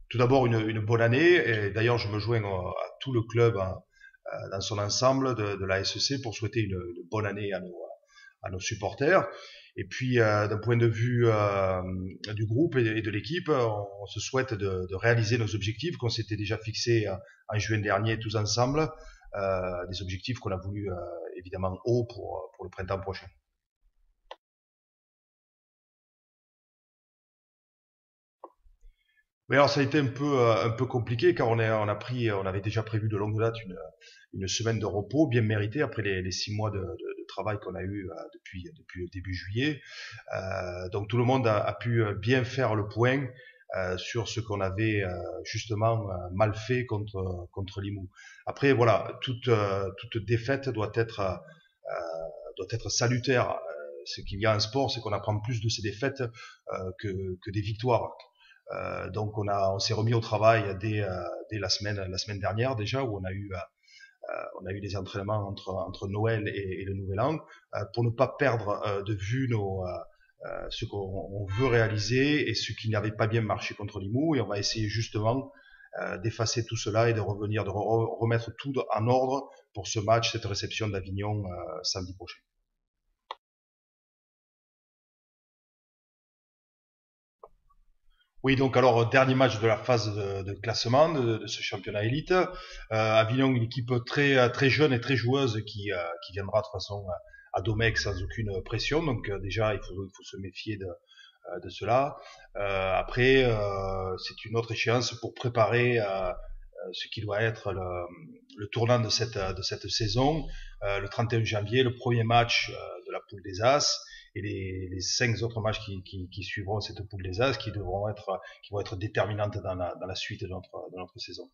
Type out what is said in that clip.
tout d'abord une bonne année. Et d'ailleurs, je me joins à tout le club dans son ensemble de la SEC pour souhaiter une bonne année à nos supporters. Et puis, d'un point de vue du groupe et de l'équipe, on se souhaite de réaliser nos objectifs qu'on s'était déjà fixés en juin dernier tous ensemble, des objectifs qu'on a voulu évidemment haut pour le printemps prochain. Mais alors ça a été un peu compliqué car on avait déjà prévu de longue date une semaine de repos bien méritée après les 6 mois de travail qu'on a eu depuis le début juillet. Donc tout le monde a pu bien faire le point sur ce qu'on avait justement mal fait contre Limoux. Après voilà, toute défaite doit être salutaire. Ce qu'il y a en sport, c'est qu'on apprend plus de ces défaites que des victoires. Donc on s'est remis au travail dès la semaine dernière déjà où on a eu des entraînements entre Noël et le Nouvel An pour ne pas perdre de vue ce qu'on veut réaliser et ce qui n'avait pas bien marché contre Limoux, et on va essayer justement d'effacer tout cela et de revenir, de remettre tout en ordre pour ce match, cette réception d'Avignon samedi prochain. Oui, donc alors dernier match de la phase de classement de ce championnat élite. Avignon, une équipe très jeune et très joueuse qui viendra de toute façon à Domecq sans aucune pression. Donc déjà, il faut se méfier de cela. Après, c'est une autre échéance pour préparer ce qui doit être le tournant de cette saison. Le 31 janvier, le premier match de la poule des As et les 5 autres matchs qui suivront cette poule des As qui vont être déterminantes dans la suite de notre saison.